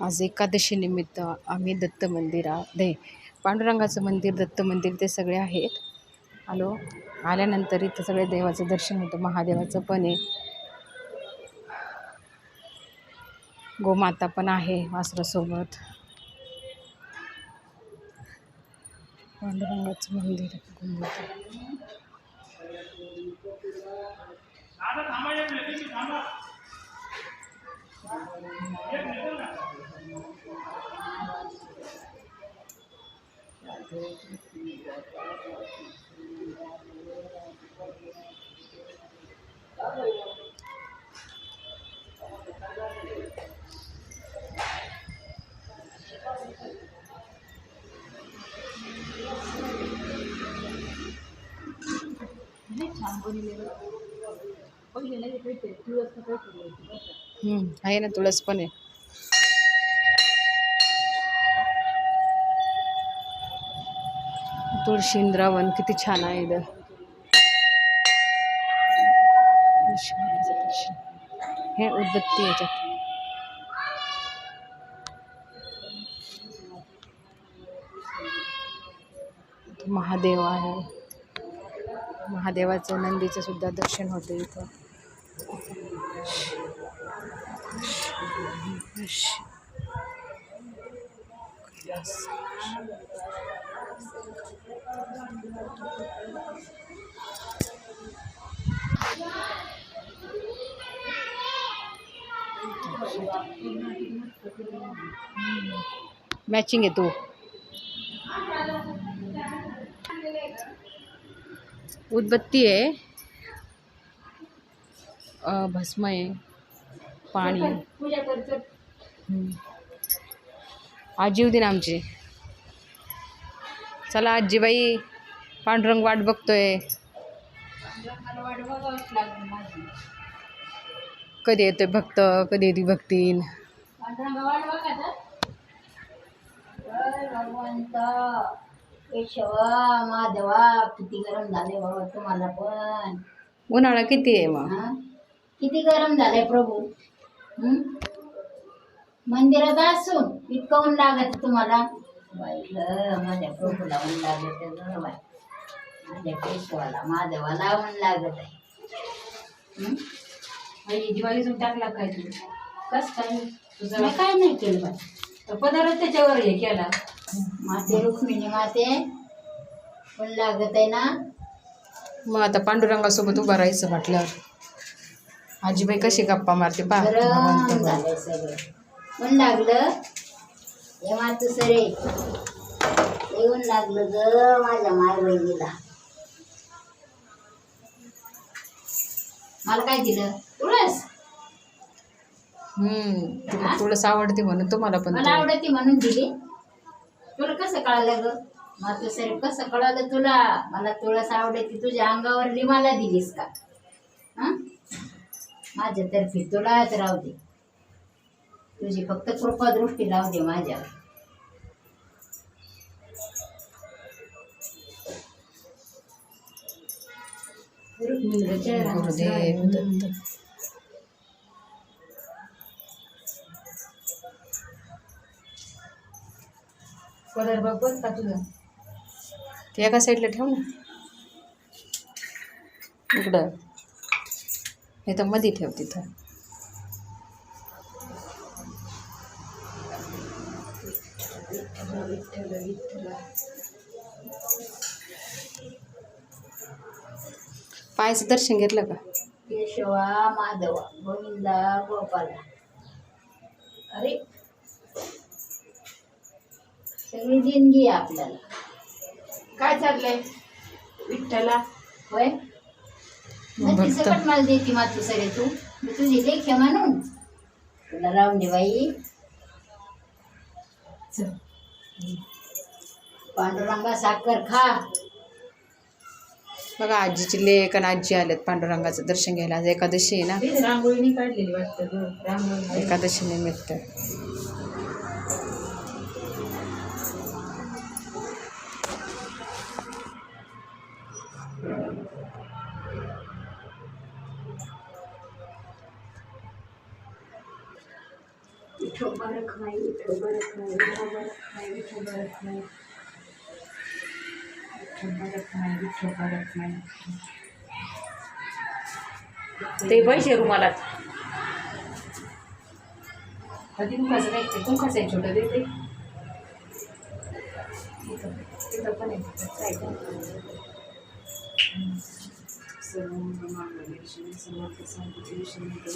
आज एकादशी निमित्त आम्ही दत्त मंदिरात पांडुरंगाचं मंदिर, दत्त मंदिर ते सगळे आहेत. आल्यानंतर इथं सगळे देवाचं दर्शन होतं. महादेवाचं पण आहे, गोमाता पण आहे वासरासोबत. पांडुरंगाचं मंदिर, गोमाता. आहे ना, तुळस पण आहे. तुळशी इंद्रावन किती छान आहे इथं. हे उदबत्ती याच्यात. महादेव आहे, महादेवाचं नंदीचं सुद्धा दर्शन होतं इथं. मॅचिंग आहे तू. उदबत्ती आहे, भस्म आहे, पाणी. आजी होती ना आमची. चला आजीबाई, पांडुरंग वाट बघतोय. कधी येतोय भक्त, कधी येते भक्तीन. केशवा माधवा, किती गरम झाले बाबा तुम्हाला पण. उन्हाळा किती आहे मग, किती गरम झालंय प्रभू. मंदिरात असून इतकं ऊन लागत तुम्हाला. माझ्या प्रभूला ऊन लागत आहे, माझ्या केशवाला माधवाला ऊन लागत आहे. दिवाळीतून टाकला काय तू? कस काय तुझं काय नाही केलं बाई. तर पदार्थ त्याच्यावर हे केला. माते रुक्मिणी माते ऊन लागत आहे ना. मग आता पांडुरंगासोबत उभं राहायचं म्हटल्यावर आजीबाई कशी गप्पा मारते पा. गरम झालंय सगळं, ऊन लागलं. हे मातू सरे येऊन लागलं ग माझ्या माय बहिणीला. मला काय दिलं? तुळस. तुला तुळस आवडते म्हणून तुम्हाला पण. मला आवडते म्हणून दिली. तुला कसं कळालं ग मातू सरे? कसं कळालं तुला मला तुळस आवडते? तुझ्या अंगावर लिमाला दिलीस का? माझ्यातर्फे तुलाच राहू दे. तुझी फक्त कृपा दृष्टी राहू दे माझ्यावर. गुरुदेव दत्त. पदर बघ का तुझं? ते एका साईडला ठेव ना, इकडं नाही तर मध्ये ठेव तिथं. पायाचं दर्शन घेतलं का? केशवा माधवा गोविंदा गोपाला. अरे सगळी देणगी आहे आपल्याला. काय चाललंय विठ्ठला? होय, नक्की सकट मला देते मातू सरे तू. मी तुझी लेखे म्हणून तुला राहून दे बाई. पांडुरंगा साखर खा. बघा आजीची लेक आणि आजी आलेत पांडुरंगाचं दर्शन घ्यायला. आज एकादशी आहे ना, तिथे रांगोळीने काढलेली वाटतं गं. रांगोळी एकादशी निमित्त. ते पैसे रुमालात कधी कुंकाचं नाही, ते कुंकाचं आहे छोटं देते. तिथं पण आहे.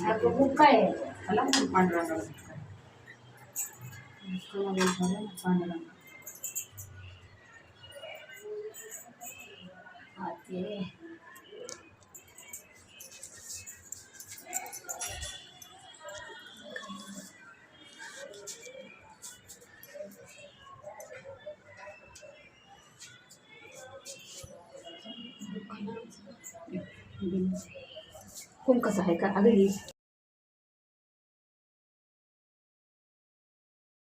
अगं बुक काय आहे? पांडुरंगाला हा ते कुंकाचं आहे का? अगं